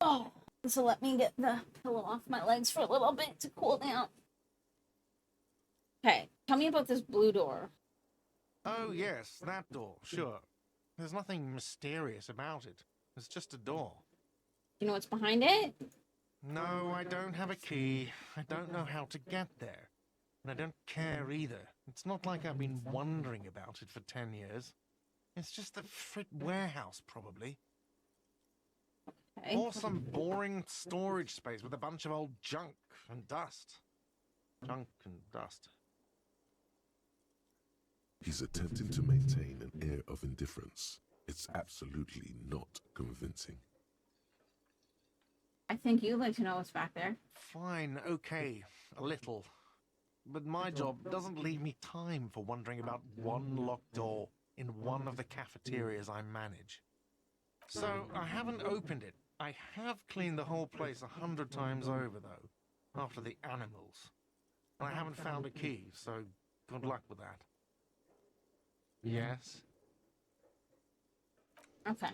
Oh, so let me get the pillow off my legs for a little bit to cool down. Okay, tell me about this blue door. Oh, yes, that door, sure. There's nothing mysterious about it. It's just a door. You know what's behind it? No, I don't have a key. I don't know how to get there. And I don't care either. It's not like I've been wondering about it for 10 years. It's just a frit warehouse, probably. Okay. Or some boring storage space with a bunch of old junk and dust. Junk and dust. He's attempting to maintain an air of indifference. It's absolutely not convincing. I think you'd like to know what's back there. Fine, okay, a little. But my job doesn't leave me time for wondering about one locked door in one of the cafeterias I manage. So I haven't opened it. I have cleaned the whole place 100 times over, though, after the animals. And I haven't found a key, so good luck with that. Yes? Okay.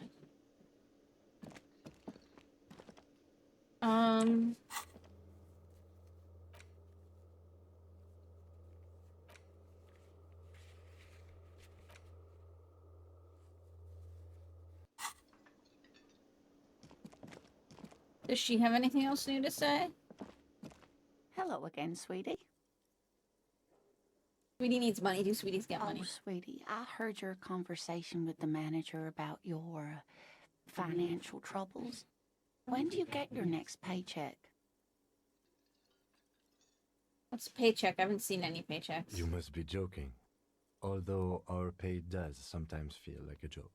Does she have anything else new to say? Hello again, sweetie. Sweetie needs money. Do sweeties get money? Oh, sweetie, I heard your conversation with the manager about your financial troubles. When do you get your next paycheck? What's a paycheck? I haven't seen any paychecks. You must be joking. Although our pay does sometimes feel like a joke.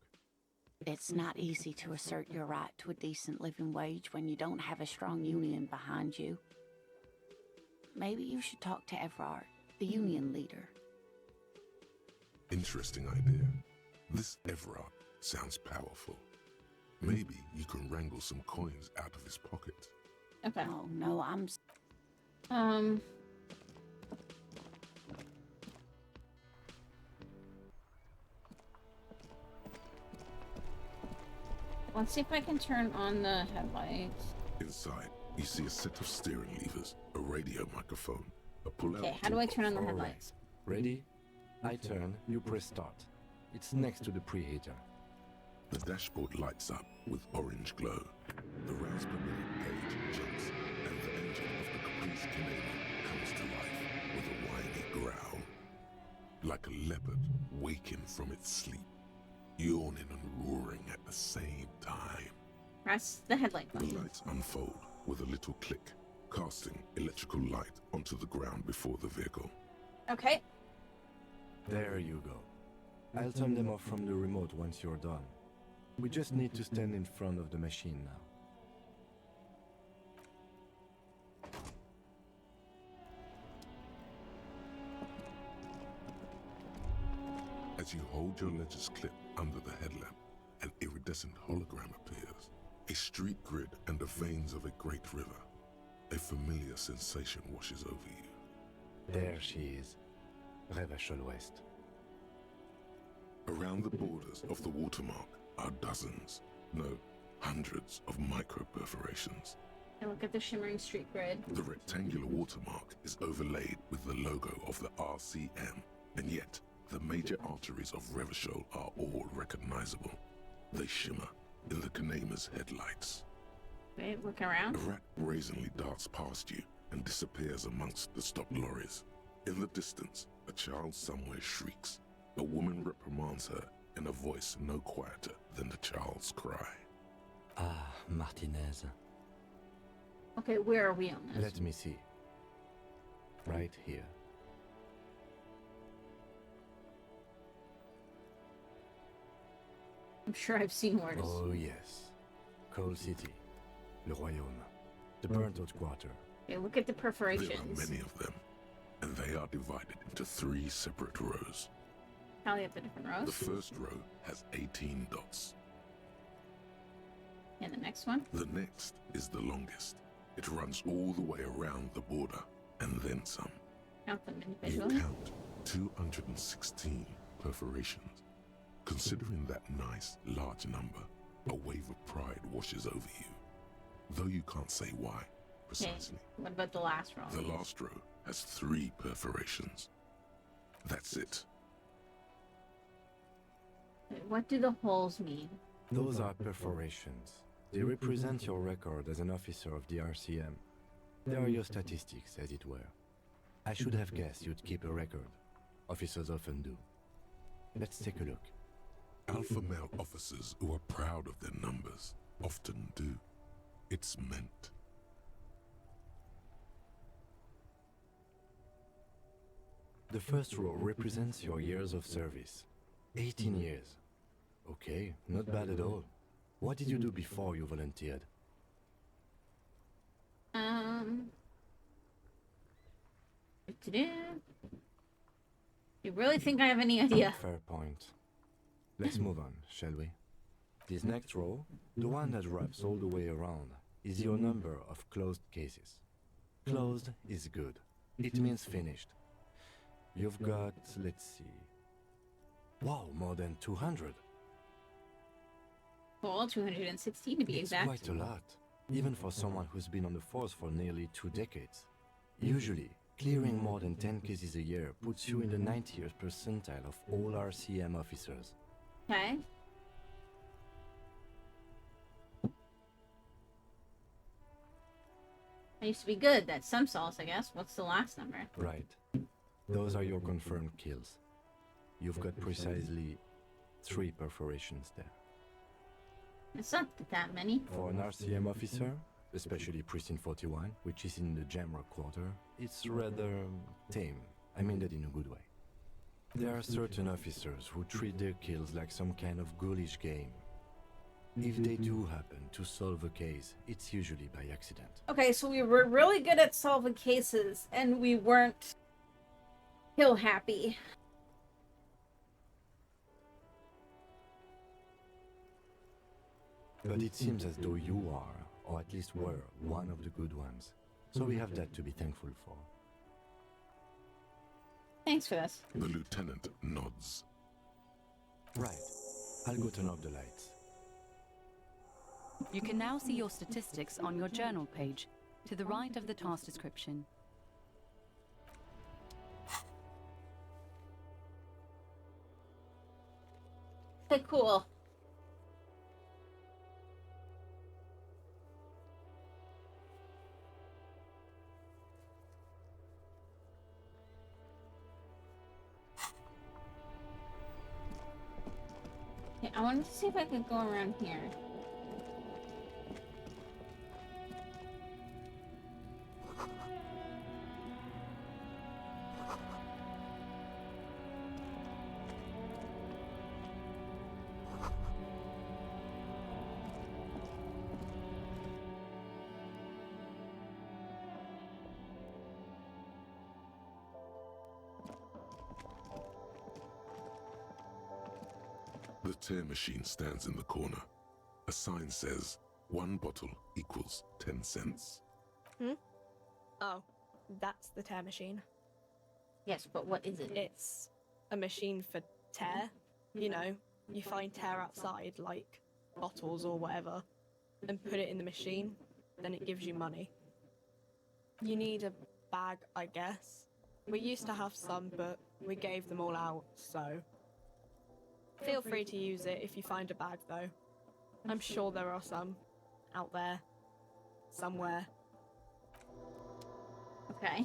It's not easy to assert your right to a decent living wage when you don't have a strong union behind you. Maybe you should talk to Everard, the union leader. Interesting idea. This Everard sounds powerful. Maybe you can wrangle some coins out of his pocket. Okay. Oh, no, Let's see if I can turn on the headlights. Inside, you see a set of steering levers, a radio microphone, a pull-out. Okay, how do I turn on the headlights? Ready? I turn, you press start. It's next to the preheater. The dashboard lights up with orange glow. The rounds per minute gauge jumps, and the engine of the Caprice Canadian comes to life with a whiny growl. Like a leopard waking from its sleep, yawning and roaring at the same time. Press the headlight The button. lights unfold with a little click, casting electrical light onto the ground before the vehicle. Okay. There you go. I'll turn them off from the remote once you're done. We just need to stand in front of the machine now. As you hold your ledger's clip under the headlamp, an iridescent hologram appears. A street grid and the veins of a great river. A familiar sensation washes over you. There she is. Revachol West. Around the borders of the watermark are dozens, no, hundreds of micro-perforations. And look at the shimmering street grid. The rectangular watermark is overlaid with the logo of the RCM, and yet the major arteries of Revachol are all recognizable. They shimmer in the Kanema's headlights. Okay, look around. A rat brazenly darts past you and disappears amongst the stopped lorries. In the distance, a child somewhere shrieks. A woman reprimands her in a voice no quieter than the child's cry. Ah, Martinez. Okay, where are we on this? Let me see. Right here. I'm sure I've seen worse. Oh yes. Coal City. Le Royaume. The burnt-out quarter. Okay, look at the There perforations. are many of them, and they are divided into 3 separate rows. Tally up the different The rows. first row has 18 dots. And the next one. The next is the longest. It runs all the way around the border, and then some. Count them You individually. count 216 perforations. Considering that nice, large number, a wave of pride washes over you. though you can't say why precisely. What about the last row? The last row has 3 perforations. That's it. What do the holes mean? Those are perforations. They represent your record as an officer of the RCM. They are your statistics, as it were. I should have guessed you'd keep a record. Officers often do. Let's take a look. Alpha male officers who are proud of their numbers often do. It's meant. The first row represents your years of service. 18 years. Okay, not bad at all. What did you do before you volunteered? You really think I have any idea? Fair point. Let's move on, shall we? This next row, the one that wraps all the way around, is your number of closed cases. Closed is good. It means finished. You've got, let's see. Wow, more than 200. Well, 216 to be It's exact. quite a lot, even for someone who's been on the force for nearly 2 decades. Usually, clearing more than 10 cases a year puts you in the 90th percentile of all RCM officers. Okay. I used to be good. That's some sauce, I guess. What's the last number? Right. Those are your confirmed kills. You've got precisely 3 perforations there. It's not that many. For an RCM officer, especially Precinct 41, which is in the Jamrock Quarter, it's rather tame. I mean that in a good way. There are certain officers who treat their kills like some kind of ghoulish game. If they do happen to solve a case, it's usually by accident. Okay, so we were really good at solving cases, and we weren't kill happy. But it seems as though you are, or at least were, one of the good ones. So we have that to be thankful for. Thanks for this. The lieutenant nods. Right. I'll go turn off the lights. You can now see your statistics on your journal page, to the right of the task description. Okay, cool. Yeah, I wanted to see if I could go around here. The tear machine stands in the corner. A sign says, 1 bottle equals 10 cents. Oh, that's the tear machine. Yes, but what is it? It's a machine for tear. You know, you find tear outside, like bottles or whatever, and put it in the machine, then it gives you money. You need a bag, I guess. We used to have some, but we gave them all out, so... Feel free to use it if you find a bag, though. I'm sure there are some out there, somewhere. Okay.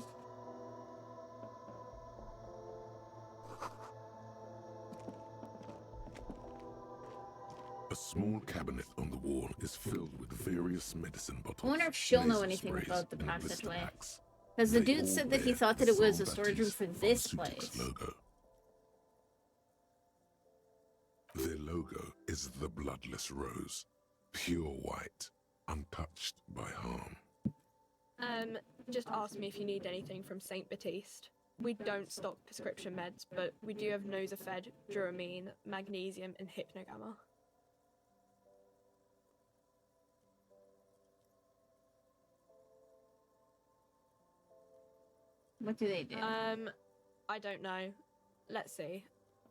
A small cabinet on the wall is filled with various medicine bottles. I wonder if she'll know nasal anything sprays, about the and passageway. blister packs. Because the They dude all said that he bear thought that the it was a Salvatis storage room for this Pharmaceutics place. logo. Their logo is the bloodless rose, pure white, untouched by harm. Just ask me if you need anything from St. Baptiste. We don't stock prescription meds, but we do have Nosafed, Duramine, Magnesium, and Hypnogamma. What do they do? I don't know. Let's see.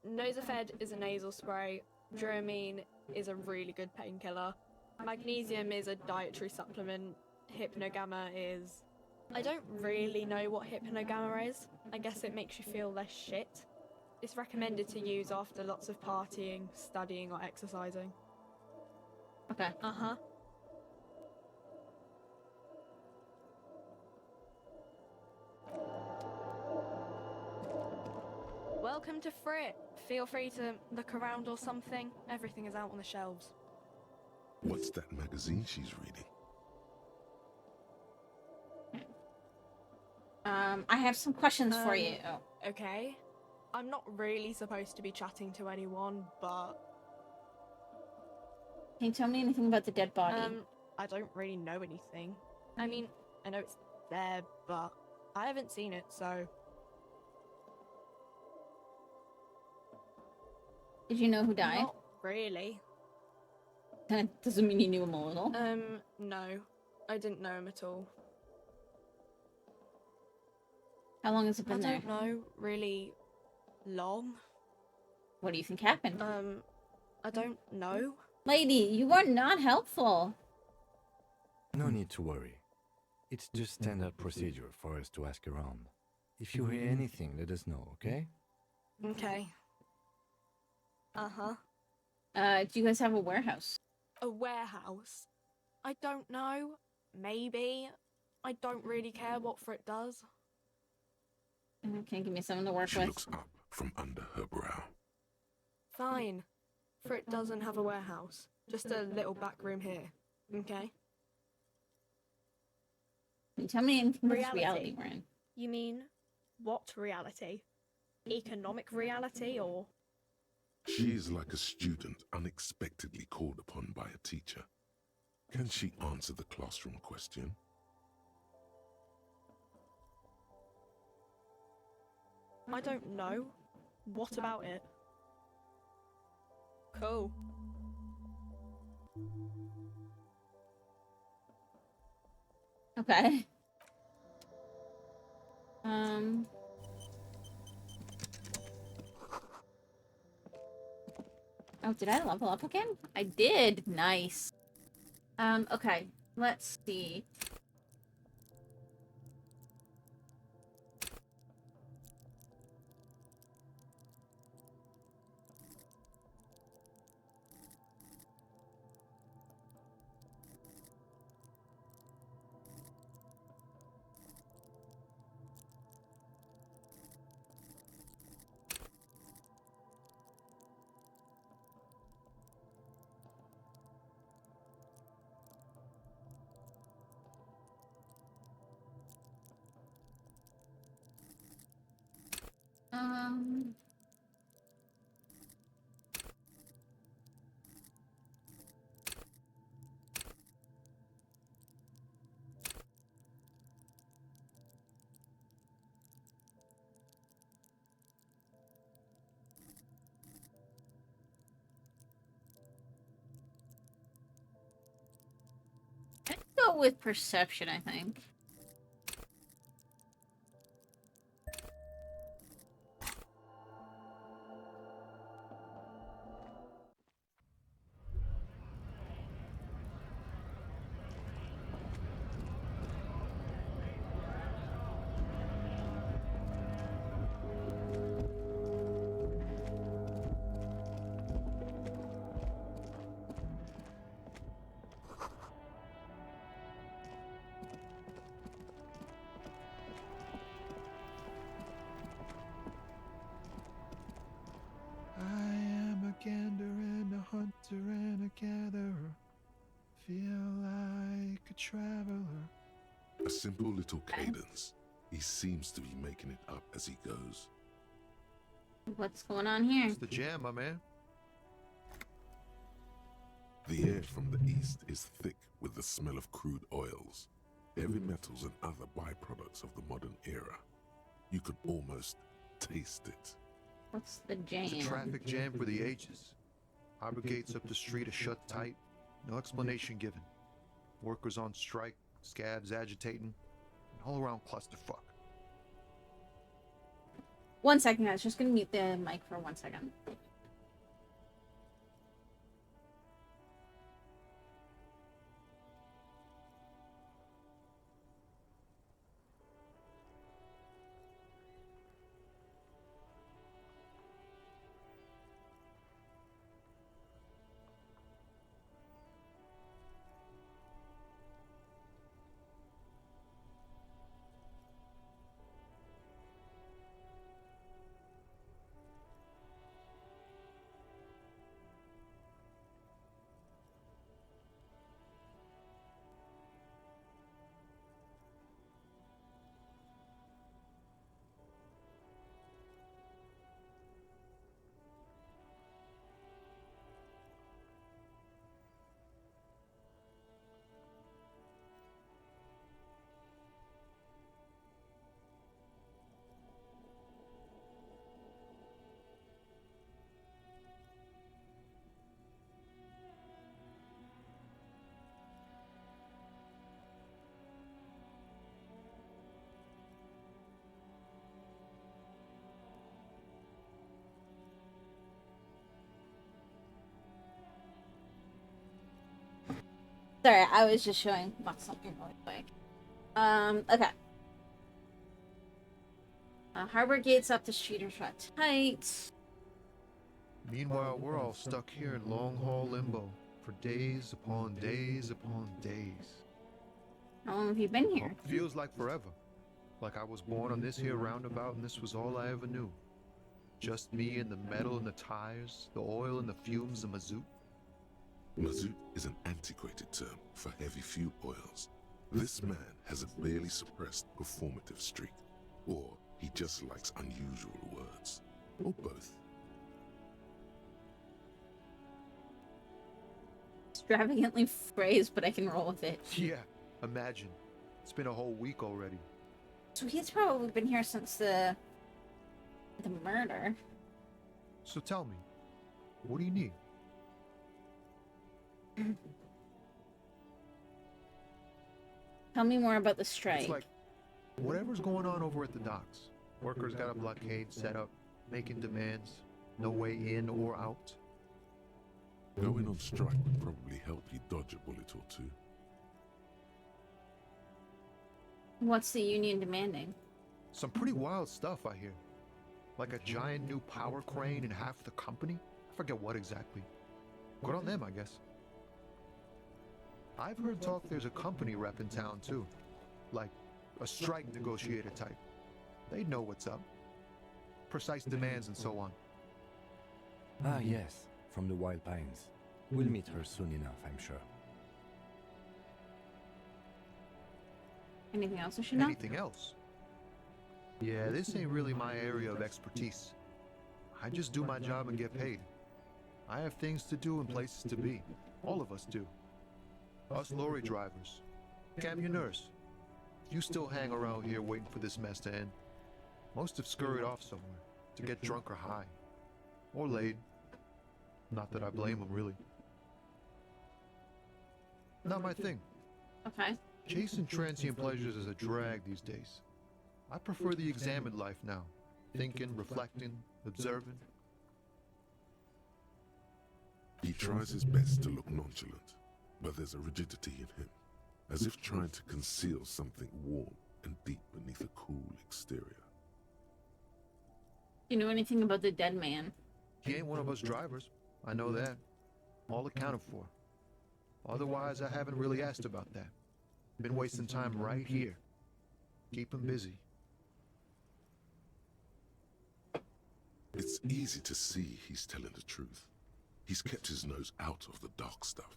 Nosafed is a nasal spray. Duramine is a really good painkiller. Magnesium is a dietary supplement. Hypnogamma is... I don't really know what hypnogamma is. I guess it makes you feel less shit. It's recommended to use after lots of partying, studying, or exercising. Okay. Uh-huh. Welcome to Frit. Feel free to look around or something. Everything is out on the shelves. What's that magazine she's reading? I have some questions for you. Okay. I'm not really supposed to be chatting to anyone, but... Can you tell me anything about the dead body? I don't really know anything. I mean, I know it's there, but I haven't seen it, so... Did you know who died? Not really. That doesn't mean you knew him a little. No. I didn't know him at all. How long has it been I there? don't know, really long. What do you think happened? I don't know. Lady, you are not helpful. No need to worry. It's just standard procedure for us to ask around. If you hear anything, let us know, okay? Okay. Uh-huh. Do you guys have a warehouse? A warehouse? I don't know. Maybe. I don't really care what Frit does. Can you give me something to work She with? looks up from under her brow. Fine. Frit doesn't have a warehouse. Just a little back room here. Okay? Can you tell me anything about this Reality. reality we're in? You mean, what reality? Economic reality, or...? She is like a student unexpectedly called upon by a teacher. Can she answer the classroom question? I don't know. What about it? Cool. Okay. Oh, did I level up again? I did. Nice. Okay. Let's see. Um... Let's go with perception, I think. I am a gander and a hunter and a gatherer. Feel like a traveler. A simple little cadence. He seems to be making it up as he goes. What's going on here? It's the jam, my man. The air from the east is thick with the smell of crude oils, heavy metals and other byproducts of the modern era. You could almost taste it. What's the jam? It's a traffic jam for the ages. Harbor gates up the street are shut tight. No explanation given. Workers on strike, scabs agitating, an all-around clusterfuck. 1 second, guys. Just gonna mute the mic for 1 second. Sorry, I was just showing something really quick. Okay. Harbor gates up the street are shut tight. Meanwhile, we're all stuck here in long haul limbo for days upon days upon days. How long have you been here? Feels like forever. Like I was born on this here roundabout and this was all I ever knew. Just me and the metal and the tires, the oil and the fumes of mazout. Mazout is an antiquated term for heavy fuel oils. This man has a barely suppressed performative streak, or he just likes unusual words, or both. Extravagantly phrased, but I can roll with it. Yeah, imagine. It's been a whole week already. So he's probably been here since the murder. So tell me, what do you need? Tell me more about the strike. It's like whatever's going on over at the docks. Workers got a blockade set up, making demands, no way in or out. Going on strike would probably help you dodge a bullet or two. What's the union demanding? Some pretty wild stuff, I hear. Like a giant new power crane in half the company? I forget what exactly. Good on them, I guess. I've heard talk there's a company rep in town, too. Like, a strike negotiator type. They'd know what's up. Precise demands and so on. Ah, yes, from the Wild Pines. We'll meet her soon enough, I'm sure. Anything else I should know? Anything else? Yeah, this ain't really my area of expertise. I just do my job and get paid. I have things to do and places to be. All of us do. Us lorry drivers, camionneurs. You still hang around here waiting for this mess to end. Most have scurried off somewhere to get drunk or high. Or laid. Not that I blame them, really. Not my thing. Okay. Chasing transient pleasures is a drag these days. I prefer the examined life now. Thinking, reflecting, observing. He tries his best to look nonchalant, but there's a rigidity in him, as if trying to conceal something warm and deep beneath a cool exterior. Do you know anything about the dead man? He ain't one of us drivers. I know that. All accounted for. Otherwise, I haven't really asked about that. Been wasting time right here. Keep him busy. It's easy to see he's telling the truth. He's kept his nose out of the dark stuff.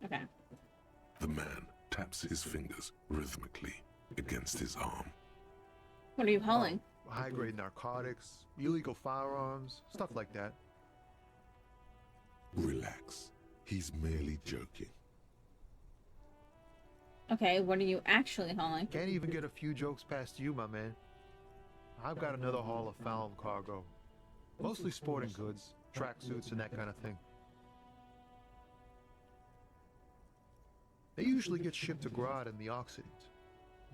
Okay. The man taps his fingers rhythmically against his arm. What are you hauling? High-grade narcotics, illegal firearms, stuff like that. Relax. He's merely joking. Okay, what are you actually hauling? Can't even get a few jokes past you, my man. I've got another haul of found cargo. Mostly sporting goods, tracksuits, and that kind of thing. They usually get shipped to Grodd in the Occident,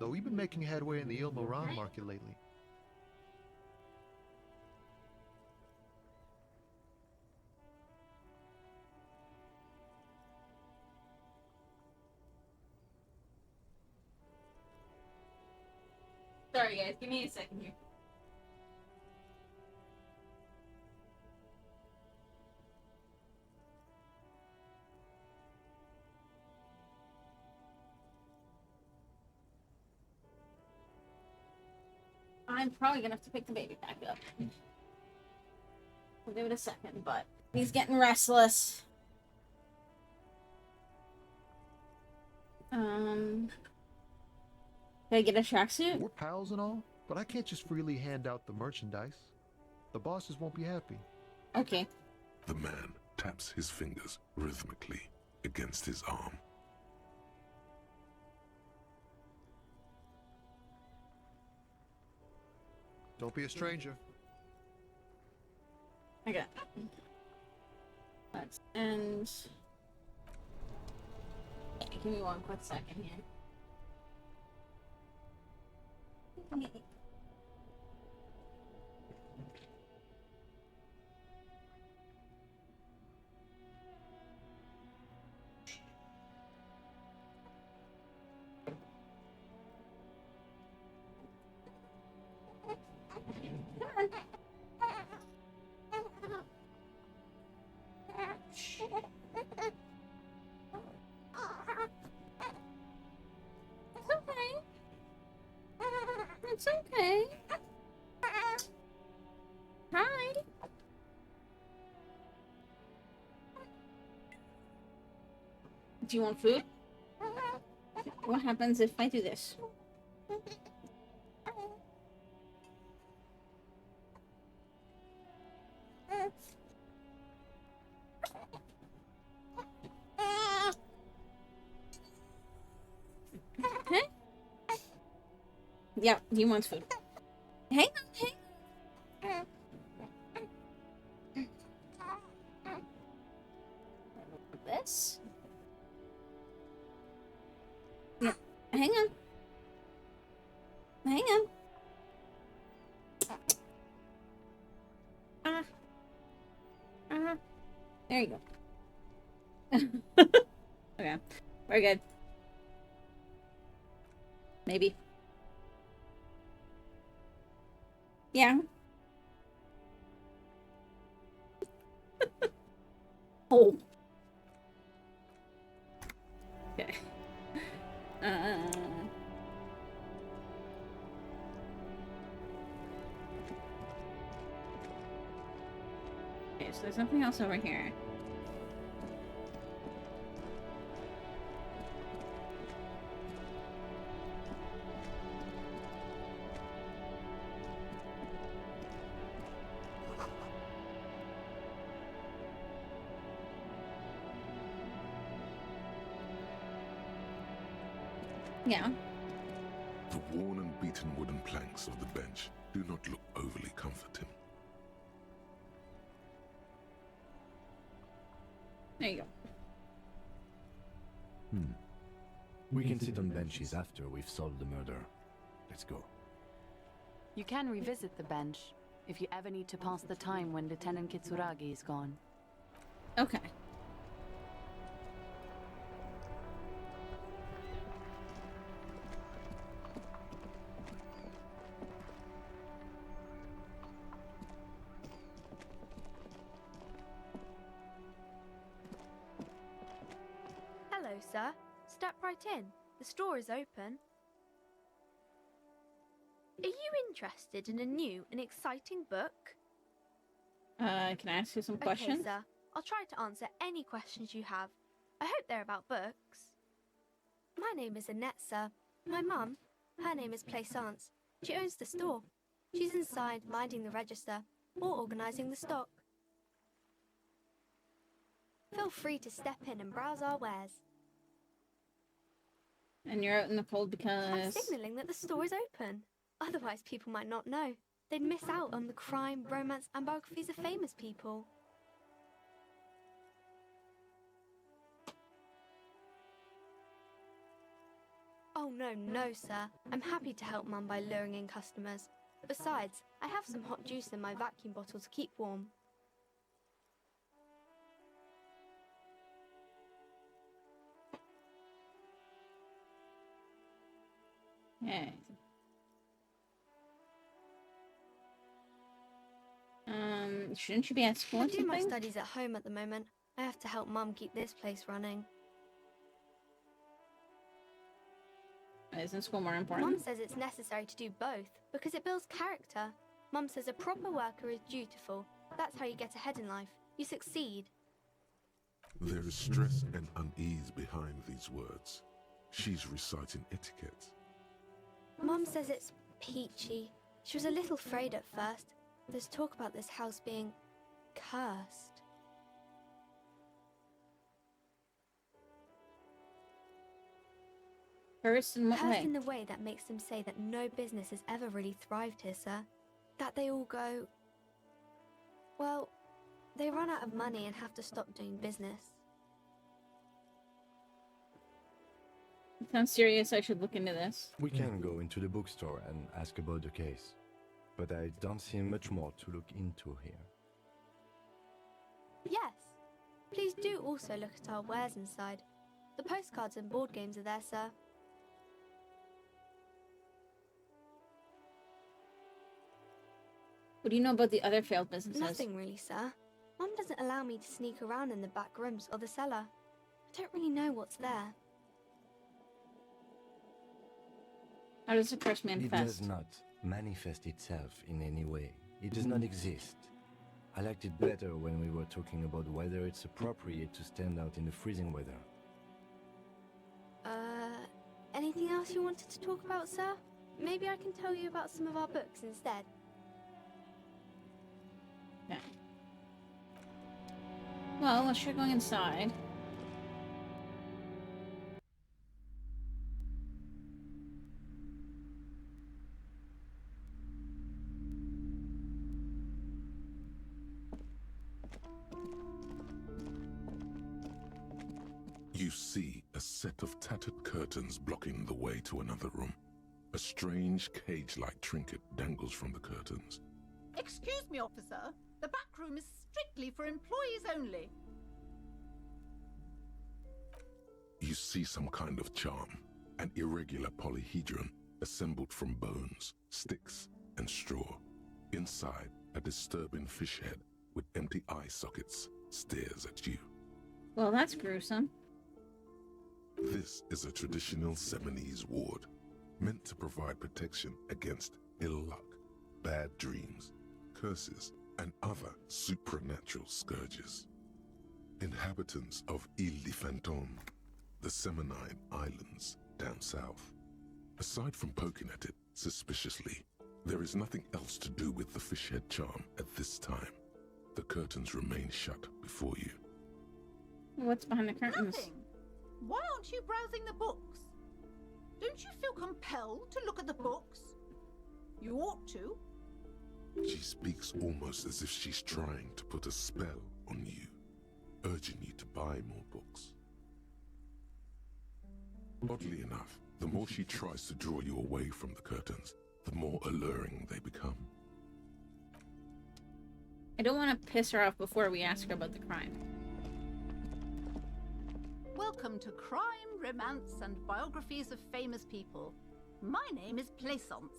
though we've been making headway in the Il Moran market lately. Sorry guys, give me a second here. I'm probably gonna have to pick the baby back up. We'll give it a second, but he's getting restless. Did I get a tracksuit? We're pals and all, but I can't just freely hand out the merchandise. The bosses won't be happy. Okay. The man taps his fingers rhythmically against his arm. Don't be a stranger. Okay. Let's end. Yeah, give me one quick second here. It's okay. Hi. Do you want food? What happens if I do this? Okay. Yeah, he wants food. Hang on, hang on. This? Yeah, hang on. Hang on. There you go. Okay, we're good. Maybe. Yeah. Oh. Okay. Okay, so there's something else over here. Yeah. The worn and beaten wooden planks of the bench do not look overly comforting. There you go. We can sit on benches after we've solved the murder. Let's go. You can revisit the bench if you ever need to pass the time when Lieutenant Kitsuragi is gone. Okay. Hello, sir. Step right in. The store is open. Are you interested in a new and exciting book? Can I ask you some questions? Okay, sir. I'll try to answer any questions you have. I hope they're about books. My name is Annette, sir. My mum, her name is Plaisance. She owns the store. She's inside minding the register or organising the stock. Feel free to step in and browse our wares. And you're out in the cold I'm because... signalling that the store is open. Otherwise, people might not know. They'd miss out on the crime, romance, and biographies of famous people. Oh, no, sir. I'm happy to help Mum by luring in customers. Besides, I have some hot juice in my vacuum bottle to keep warm. Yeah. Shouldn't you be at school I or do my something? studies at home at the moment. I have to help Mum keep this place running. Isn't school more important? Mum says it's necessary to do both because it builds character. Mum says a proper worker is dutiful. That's how you get ahead in life. You succeed. There is stress and unease behind these words. She's reciting etiquette. Mum says it's peachy. She was a little afraid at first. There's talk about this house being cursed. Cursed in what Cursed way? in the way that makes them say that no business has ever really thrived here, sir. That they all go... Well, they run out of money and have to stop doing business. It sounds serious. I should look into this. We can go into the bookstore and ask about the case, but I don't see much more to look into here. Yes. Please do also look at our wares inside. The postcards and board games are there, sir. What do you know about the other failed businesses? Nothing really, sir. Mum doesn't allow me to sneak around in the back rooms or the cellar. I don't really know what's there. How does it first It manifest? does not manifest itself in any way. It does not exist. I liked it better when we were talking about whether it's appropriate to stand out in the freezing weather. Anything else you wanted to talk about, sir? Maybe I can tell you about some of our books instead. Yeah. Well, let's try going inside. You see a set of tattered curtains blocking the way to another room. A strange cage-like trinket dangles from the curtains. Excuse me, officer. The back room is strictly for employees only. You see some kind of charm, an irregular polyhedron assembled from bones, sticks, and straw. Inside, a disturbing fish head with empty eye sockets stares at you. Well, that's gruesome. This is a traditional Seminese ward, meant to provide protection against ill luck, bad dreams, curses, and other supernatural scourges. Inhabitants of Ile de Fantôme, the Seminine Islands down south. Aside from poking at it suspiciously, there is nothing else to do with the fish head charm at this time. The curtains remain shut before you. What's behind the curtains? Nothing. Why aren't you browsing the books? Don't you feel compelled to look at the books? You ought to. She speaks almost as if she's trying to put a spell on you, urging you to buy more books. Oddly enough, the more she tries to draw you away from the curtains, the more alluring they become. I don't want to piss her off before we ask her about the crime. Welcome to Crime, Romance, and Biographies of Famous People. My name is Plaisance.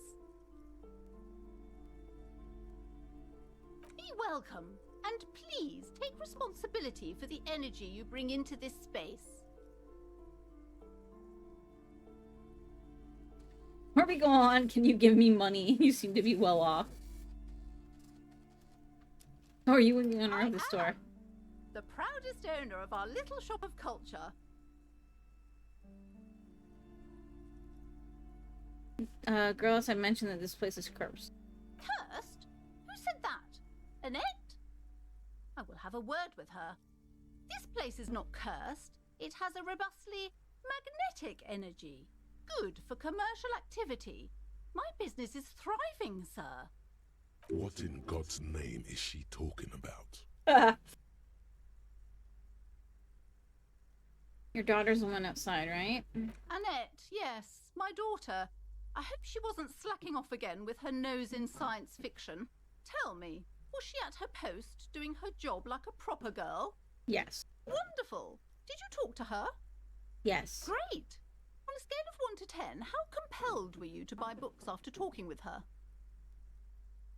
Be welcome, and please take responsibility for the energy you bring into this space. Before we go on, can you give me money? You seem to be well off. Or are you the owner of the store? The proudest owner of our little shop of culture. Girls, I mentioned that this place is cursed. Cursed? Who said that? Annette? I will have a word with her. This place is not cursed. It has a robustly magnetic energy. Good for commercial activity. My business is thriving, sir. What in God's name is she talking about? Your daughter's the one outside, right? Annette, yes, my daughter. I hope she wasn't slacking off again with her nose in science fiction. Tell me, was she at her post doing her job like a proper girl? Yes. Wonderful. Did you talk to her? Yes. Great. On a scale of 1 to 10, how compelled were you to buy books after talking with her?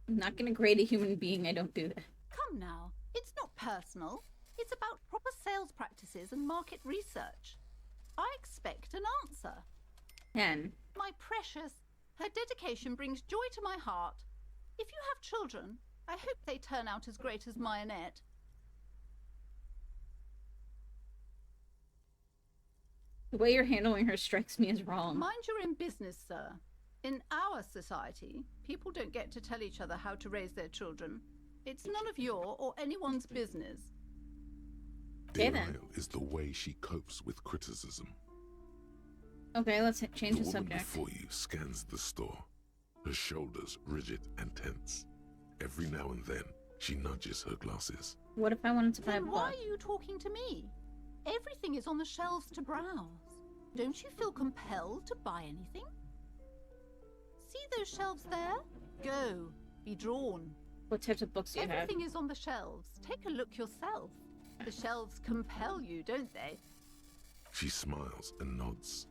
I'm not gonna grade a human being. I don't do that. Come now, it's not personal. It's about proper sales practices and market research. I expect an answer. 10. My precious, her dedication brings joy to my heart. If you have children, I hope they turn out as great as my Annette. The way you're handling her strikes me as wrong. Mind your own business, sir. In our society, people don't get to tell each other how to raise their children. It's none of your or anyone's business. Okay, then. Denial is the way she copes with criticism. Okay, let's change the The woman subject. before you scans the store, her shoulders rigid and tense. Every now and then, she nudges her glasses. What if I wanted to buy a Then why book? are you talking to me? Everything is on the shelves to browse. Don't you feel compelled to buy anything? See those shelves there? Go. Be drawn. What types of books do you have? Everything is on the shelves. Take a look yourself. The shelves compel you, don't they? She smiles and nods.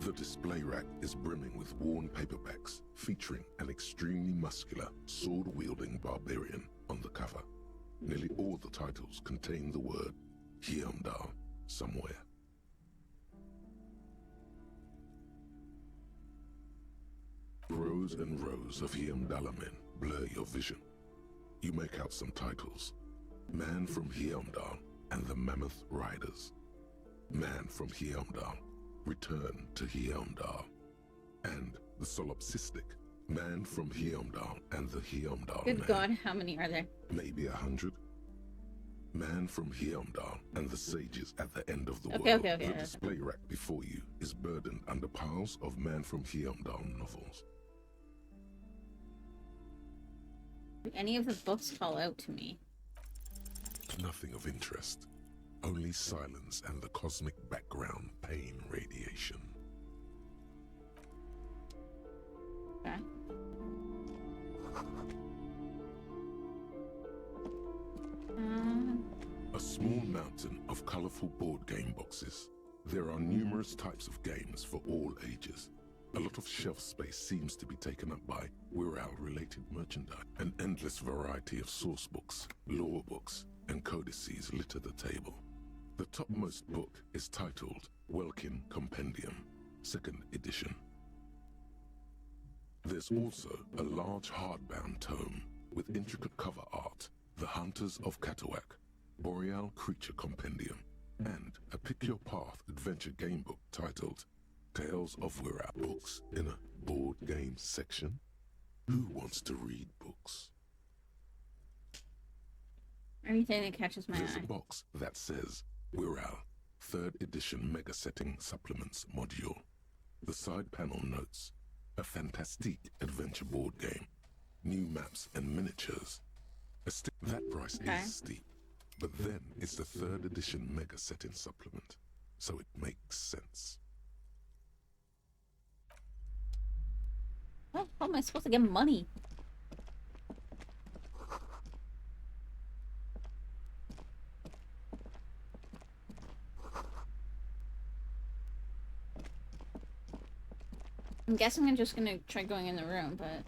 The display rack is brimming with worn paperbacks featuring an extremely muscular, sword-wielding barbarian on the cover. Nearly all the titles contain the word Hyundai somewhere. Rows and rows of Hyundai men blur your vision. You make out some titles. Man from Hyundai and the Mammoth Riders. Man from Hyundai, Return to Hyundai. And the solipsistic Man from Hyundai and the Hyundai Good Man. God, how many are there? Maybe 100. Man from Hyundai and the sages at the end of the Okay, world. okay, okay. The display rack before you is burdened under piles of Man from Hyundai novels. Do any of the books call out to me? Nothing of interest. Only silence and the cosmic background pain radiation. Okay. A small mountain of colorful board game boxes. There are numerous types of games for all ages. A lot of shelf space seems to be taken up by Wirral-related merchandise. An endless variety of source books, lore books, and codices litter the table. The topmost book is titled Welkin Compendium, 2nd edition. There's also a large hardbound tome with intricate cover art, The Hunters of Katawak, Boreal Creature Compendium, and a Pick Your Path adventure game book titled Tales of Wirral. Books in a board game section? Who wants to read books? Anything that catches my There's eye. a box that says Wirral, 3rd edition Mega Setting Supplements Module. The side panel notes, a fantastique adventure board game, new maps and miniatures. That price Okay. is steep, but then it's the 3rd edition Mega Setting Supplement, so it makes sense. How am I supposed to get money? I'm guessing I'm just gonna try going in the room, but...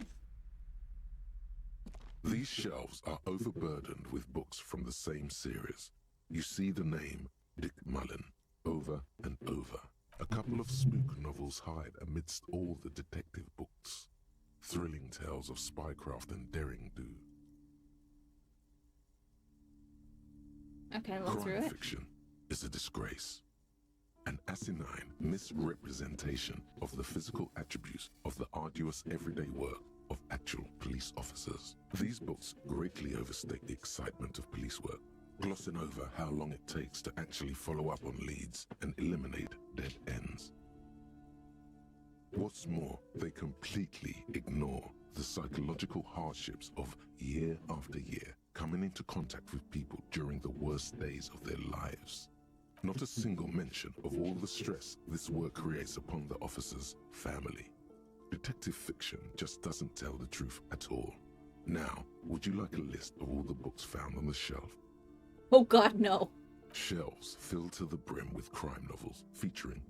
These shelves are overburdened with books from the same series. You see the name Dick Mullen over and over. A couple of spook novels hide amidst all the detective books. Thrilling tales of spycraft and daring do. Okay, look through Crime it. fiction is a disgrace. An asinine misrepresentation of the physical attributes of the arduous everyday work of actual police officers. These books greatly overstate the excitement of police work, glossing over how long it takes to actually follow up on leads and eliminate dead ends. What's more, they completely ignore the psychological hardships of year after year coming into contact with people during the worst days of their lives. Not a single mention of all the stress this work creates upon the officer's family. Detective fiction just doesn't tell the truth at all. Now, would you like a list of all the books found on the shelf? Oh God, no. Shelves filled to the brim with crime novels featuring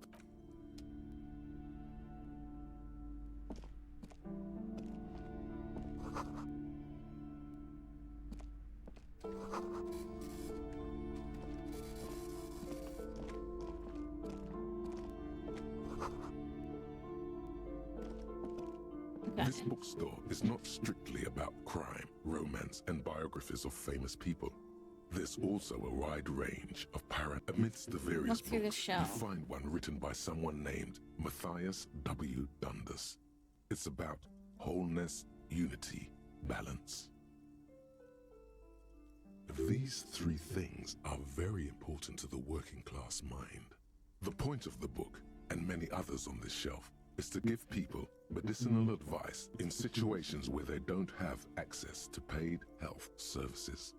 This bookstore is not strictly about crime, romance, and biographies of famous people. There's also a wide range of amidst the various Look through the books, you shelf. find one written by someone named Matthias W. Dundas. It's about wholeness, unity, balance. These three things are very important to the working class mind. The point of the book, and many others on this shelf, is to give people medicinal advice in situations where they don't have access to paid health services.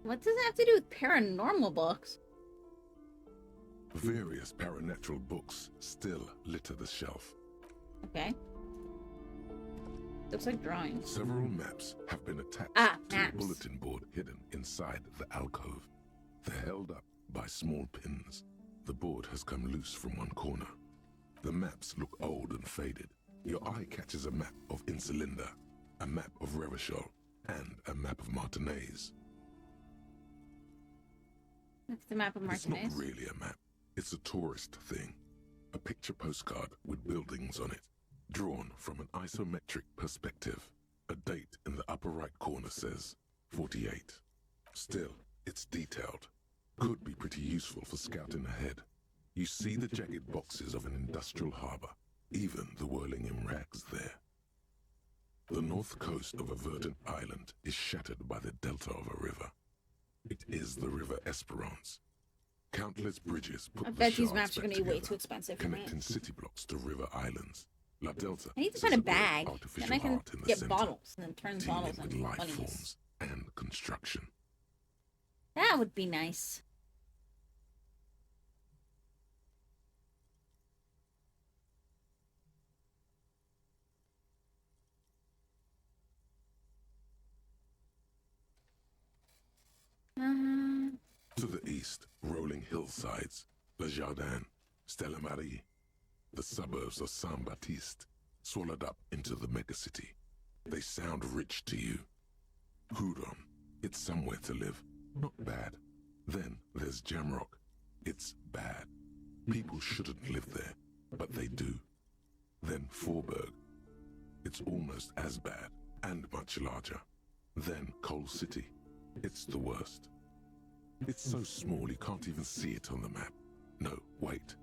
What does it have to do with paranormal books? Various paranatural books still litter the shelf. Okay. Looks like drawings. Several maps have been attached to maps. a bulletin board hidden inside the alcove. They're held up by small pins. The board has come loose from one corner. The maps look old and faded. Your eye catches a map of Insulinda, a map of Revachol, and a map of Martinez. That's the map of It's Martinez. not really a map. It's a tourist thing. A picture postcard with buildings on it, drawn from an isometric perspective. A date in the upper right corner says 48. Still, it's detailed. Could be pretty useful for scouting ahead. You see the jagged boxes of an industrial harbor, even the whirling in rags there. The north coast of a verdant island is shattered by the delta of a river. It is the River Esperance. Countless bridges put I the bet these shards maps are back going to be way together, too expensive for me. connecting city blocks to river islands. La Delta I need to is find a great bag, artificial and I can heart in the get center, bottles and then turn teeming bottles with into life bunnies. forms and construction. That would be nice. To the east, rolling hillsides, Le Jardin, Stella Marie, the suburbs of Saint-Baptiste, swallowed up into the megacity. They sound rich to you. Hudon, it's somewhere to live. Not bad. Then there's Jamrock. It's bad. People shouldn't live there, but they do. Then Forberg. It's almost as bad, and much larger. Then Coal City. It's the worst. It's so small you can't even see it on the map. No, wait.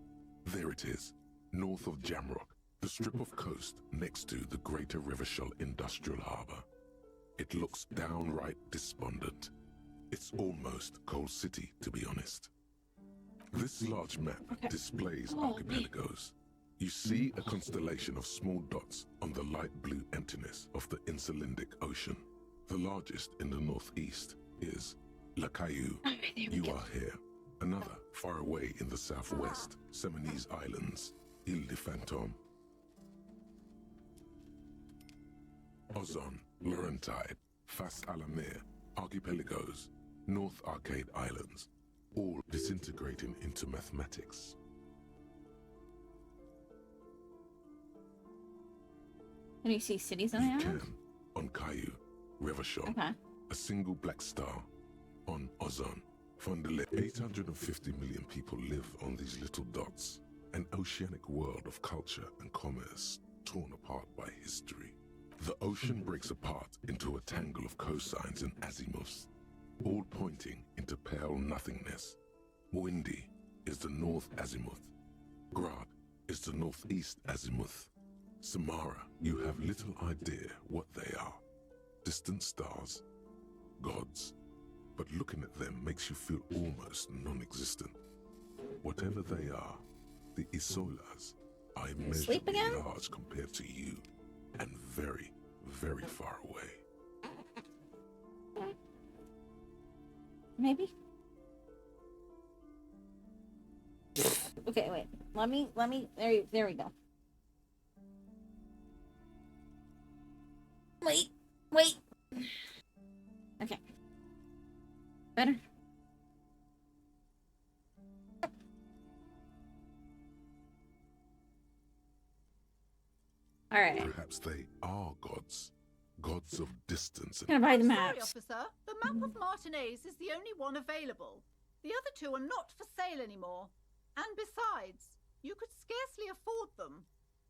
There it is. North of Jamrock, the strip of coast next to the Greater Revachol Industrial Harbor. It looks downright despondent. It's almost Coal City, to be honest. This large map displays archipelagos. You see a constellation of small dots on the light blue emptiness of the Insulindic Ocean. The largest in the northeast is La Caillou. You are here. Another far away in the southwest, Seminese Islands, Ile de Fantôme. Ozon, Laurentide, Fas à la Mer, archipelagos, North Arcade Islands, all disintegrating into mathematics. Can you see cities on the You island? can, on Caillou, Revachol, Okay. a single black star. On Ozon, Fondele, 850 million people live on these little dots. An oceanic world of culture and commerce torn apart by history. The ocean breaks apart into a tangle of cosines and azimuths, all pointing into pale nothingness. Windy is the north azimuth. Grad is the northeast azimuth. Samara, you have little idea what they are. Distant stars, gods. But looking at them makes you feel almost non-existent. Whatever they are, the Isolas are Sleep immeasurably again? large compared to you, and very, very far away. Maybe. Okay, wait. Let me. There we go. Wait. Okay. Better. All right. Perhaps they are gods. Gods of distance and Gonna buy the Sorry, maps. officer. The map of Martinez is the only one available. The other two are not for sale anymore. And besides, you could scarcely afford them.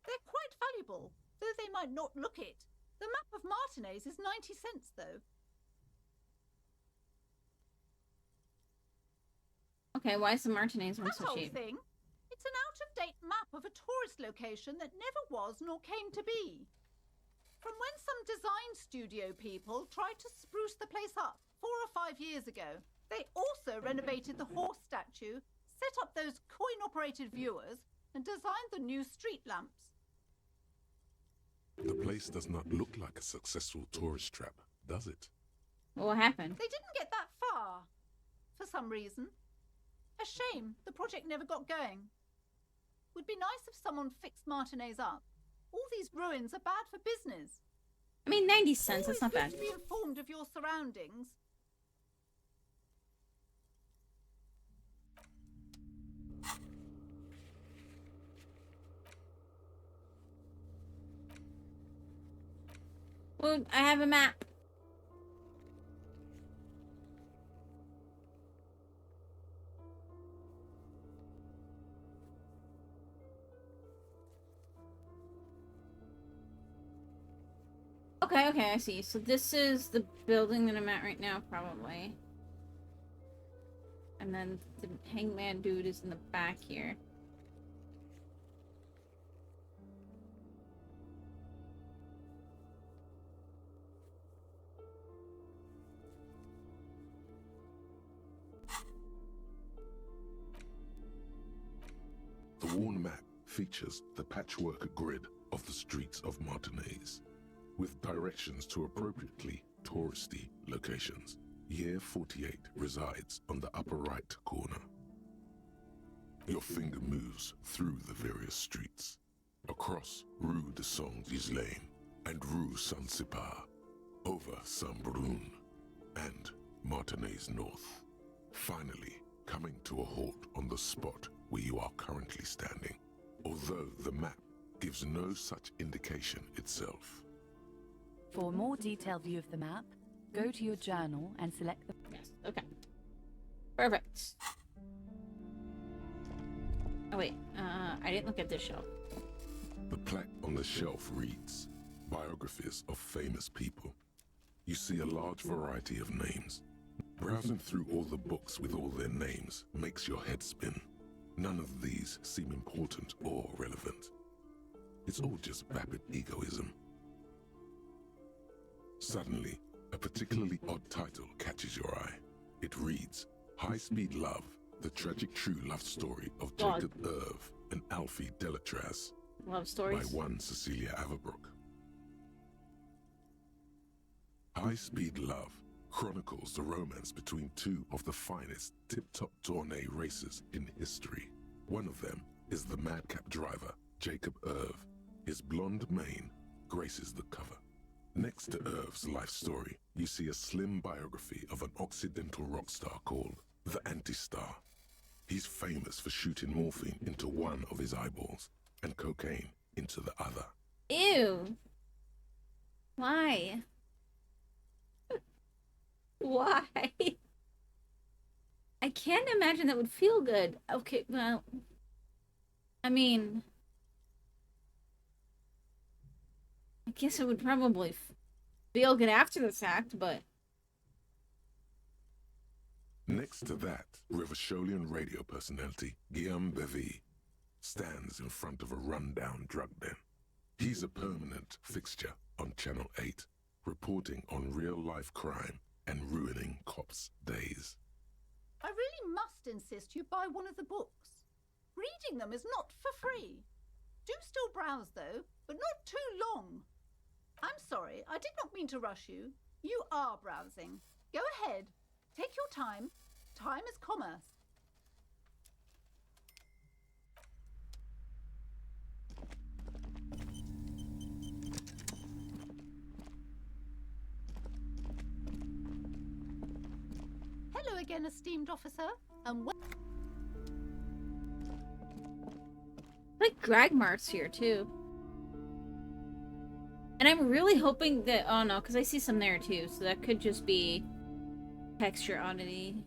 They're quite valuable, though they might not look it. The map of Martinez is 90 cents, though. Okay, why is the Martinez one That so old cheap? thing. It's an out-of-date map of a tourist location that never was nor came to be. From when some design studio people tried to spruce the place up 4 or 5 years ago. They also renovated the horse statue, set up those coin-operated viewers, and designed the new street lamps. the place does not look like a successful tourist trap, does it? What happened? They didn't get that far. for some reason. A shame the project never got going. Would be nice if someone fixed Martinez up. All these ruins are bad for business. I mean, 90 cents, that's not Always bad. good to be informed of your surroundings. Well, I have a map. Okay, I see. So this is the building that I'm at right now, probably. And then the hangman dude is in the back here. The worn map features the patchwork grid of the streets of Martinez, with directions to appropriately touristy locations. Year 48 resides on the upper right corner. Your finger moves through the various streets, across Rue de Saint-Ghislain and Rue Saint-Sipar, over Saint-Brun and Martinez North, finally coming to a halt on the spot where you are currently standing, although the map gives no such indication itself. For a more detailed view of the map, go to your journal and select the... Yes, okay. Perfect. Oh wait, I didn't look at this shelf. The plaque on the shelf reads, Biographies of Famous People. You see a large variety of names. Browsing through all the books with all their names makes your head spin. None of these seem important or relevant. It's all just vapid egoism. Suddenly, a particularly odd title catches your eye. It reads, High Speed Love, the tragic true love story of Jacob Irv and Alfie Delatraz. Love stories? By one Cecilia Averbrook. High Speed Love chronicles the romance between two of the finest tip-top tournée racers in history. One of them is the madcap driver, Jacob Irv. His blonde mane graces the cover. Next to Irv's life story, you see a slim biography of an Occidental rock star called the Anti-Star. He's famous for shooting morphine into one of his eyeballs and cocaine into the other. Ew. Why? Why? I can't imagine that would feel good. Okay, well... I mean... I guess it would probably feel good after the fact, but... Next to that, Revacholian radio personality Guillaume Bevy stands in front of a rundown drug den. He's a permanent fixture on Channel 8, reporting on real-life crime and ruining cops' days. I really must insist you buy one of the books. Reading them is not for free. Do still browse, though, but not too long. I'm sorry, I did not mean to rush you. You are browsing. Go ahead. Take your time. Time is commerce. Hello again, esteemed officer, and like Gragmart's here too. And I'm really hoping that, oh no, because I see some there too, so that could just be texture oddity.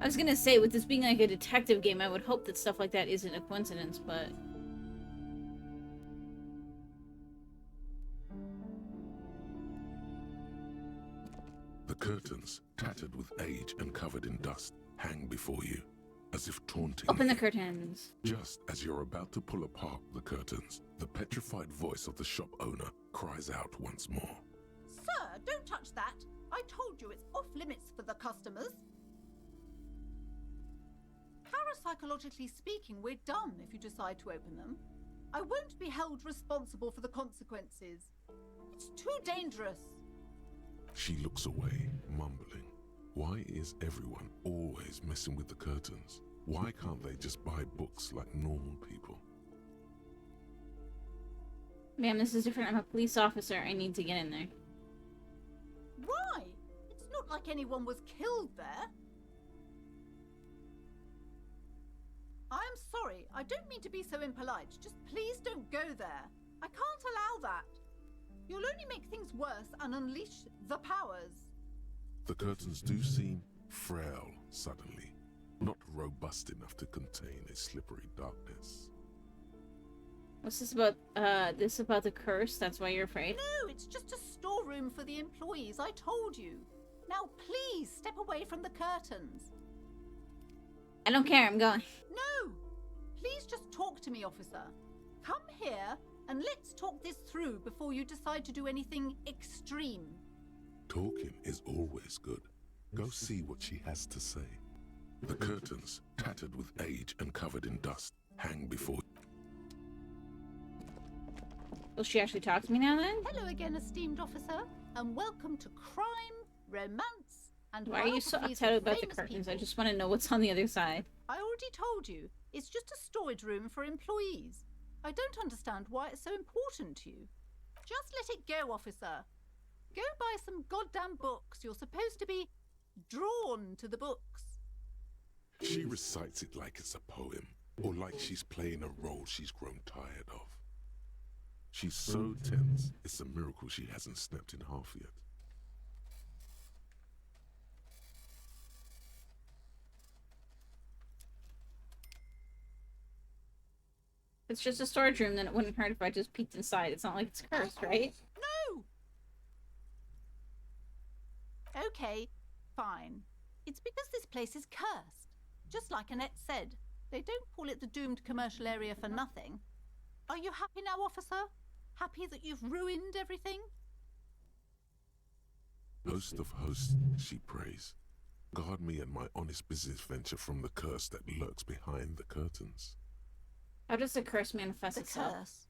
I was gonna say, with this being like a detective game, I would hope that stuff like that isn't a coincidence, but... The curtains, tattered with age and covered in dust, hang before you, as if taunting Open the you. curtains. Just as you're about to pull apart the curtains, the petrified voice of the shop owner cries out once more. Sir, don't touch that. I told you it's off limits for the customers. Parapsychologically speaking, we're done if you decide to open them. I won't be held responsible for the consequences. It's too dangerous. She looks away, mumbling. Why is everyone always messing with the curtains? Why can't they just buy books like normal people? Ma'am, this is different. I'm a police officer. I need to get in there. Why? It's not like anyone was killed there. I am sorry. I don't mean to be so impolite. Just please don't go there. I can't allow that. You'll only make things worse and unleash the powers. The curtains do seem frail suddenly, not robust enough to contain a slippery darkness. What's this about? This about the curse? That's why you're afraid? No, it's just a storeroom for the employees. I told you. Now please step away from the curtains. I don't care. I'm going. No! Please just talk to me, officer. Come here and let's talk this through before you decide to do anything extreme. Talking is always good. Go see what she has to say. The curtains, tattered with age and covered in dust, hang before... Will she actually talk to me now then? Hello again, esteemed officer, and welcome to crime, romance, and Why are you so biographies upset of about the famous curtains? people. I just want to know what's on the other side. I already told you. It's just a storage room for employees. I don't understand why it's so important to you. Just let it go, officer. Go buy some goddamn books. You're supposed to be drawn to the books. She recites it like it's a poem, or like she's playing a role she's grown tired of. She's so tense, it's a miracle she hasn't snapped in half yet. If it's just a storage room, then it wouldn't hurt if I just peeked inside. It's not like it's cursed, right? No! Okay, fine. It's because this place is cursed. Just like Annette said, they don't call it the doomed commercial area for nothing. Are you happy now, officer? Happy that you've ruined everything? Host of hosts, she prays. Guard me and my honest business venture from the curse that lurks behind the curtains. How does the curse manifest The itself? curse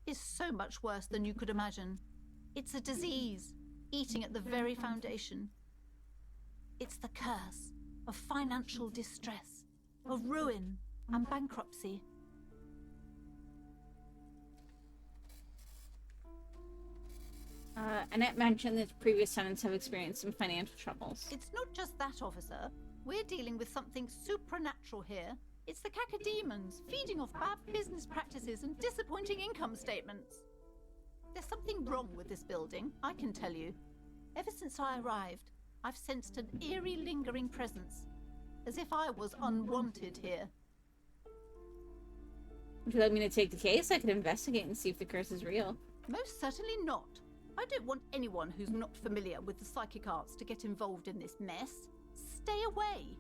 is so much worse than you could imagine. It's a disease, eating at the very foundation. It's the curse of financial distress, of ruin and bankruptcy. Annette mentioned that previous tenants have experienced some financial troubles. It's not just that, officer. We're dealing with something supernatural here. It's the cacodemons feeding off bad business practices and disappointing income statements. There's something wrong with this building, I can tell you. Ever since I arrived, I've sensed an eerie lingering presence, as if I was unwanted here. Would you like me to take the case? I could investigate and see if the curse is real. Most certainly not. I don't want anyone who's not familiar with the psychic arts to get involved in this mess. Stay away.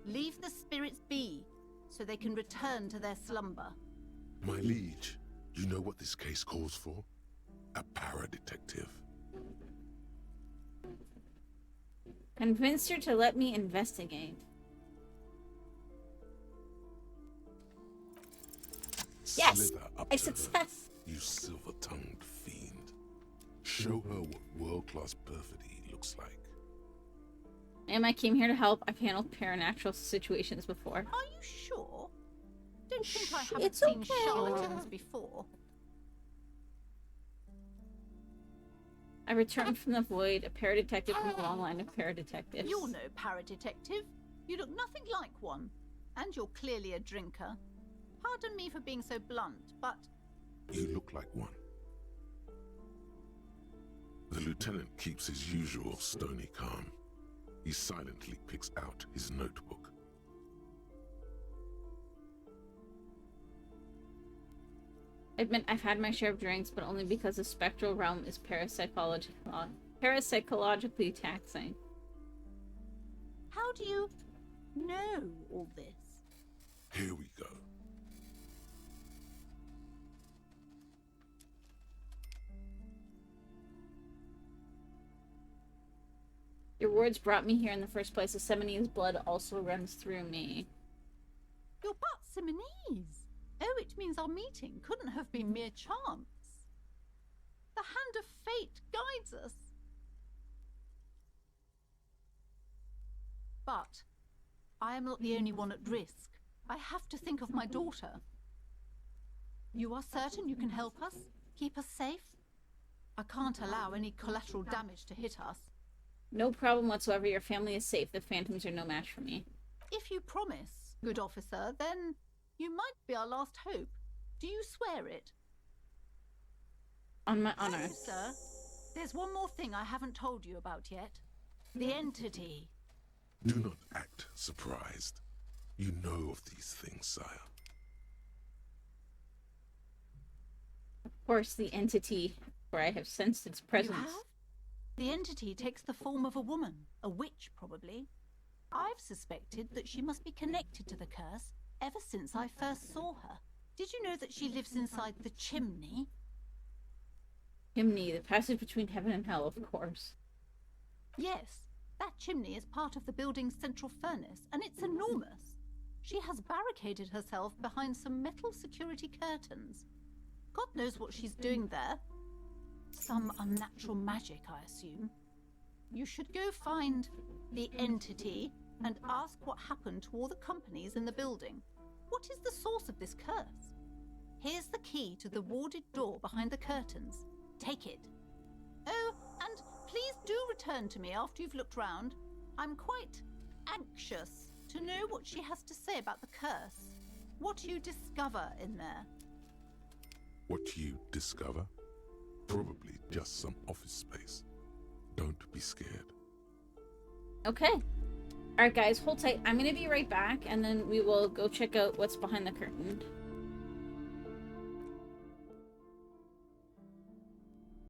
Leave the spirits be, so they can return to their slumber. My liege, you know what this case calls for? A para-detective. Convince her to let me investigate. Yes! Slither up A to success! her, you silver-tongued fiend. Show her what world-class perfidy looks like. Ma'am, I came here to help. I've handled paranatural situations before. Are you sure? Don't think I haven't It's seen okay. charlatans before. I returned from the void, a paradetective from a long line of paradetectives. You're no paradetective. You look nothing like one. And you're clearly a drinker. Pardon me for being so blunt, but... You look like one. The lieutenant keeps his usual stony calm. He silently picks out his notebook. I admit I've had my share of drinks, but only because the spectral realm is parapsychologically taxing. How do you know all this? Here we go. Your words brought me here in the first place. The Seminese blood also runs through me. You're but Simonese. Oh, it means our meeting couldn't have been mere chance. The hand of fate guides us. But I am not the only one at risk. I have to think of my daughter. You are certain you can help us? Keep us safe? I can't allow any collateral damage to hit us. No problem whatsoever. Your family is safe. The phantoms are no match for me. If you promise, good officer, then you might be our last hope. Do you swear it? On my honor. Oh, sir, there's one more thing I haven't told you about yet. The entity. Do not act surprised. You know of these things, sire. Of course, the entity, where I have sensed its presence. You have? The entity takes the form of a woman, a witch probably. I've suspected that she must be connected to the curse ever since I first saw her. Did you know that she lives inside the chimney? Chimney, the passage between heaven and hell, of course. Yes, that chimney is part of the building's central furnace, and it's enormous. She has barricaded herself behind some metal security curtains. God knows what she's doing there. Some unnatural magic, I assume. You should go find the entity and ask what happened to all the companies in the building. What is the source of this curse? Here's the key to the warded door behind the curtains. Take it. Oh, and please do return to me after you've looked round. I'm quite anxious to know what she has to say about the curse. What you discover in there. What you discover? Probably just some office space. Don't be scared. Okay. Alright guys, hold tight. I'm gonna be right back, and then we will go check out what's behind the curtain.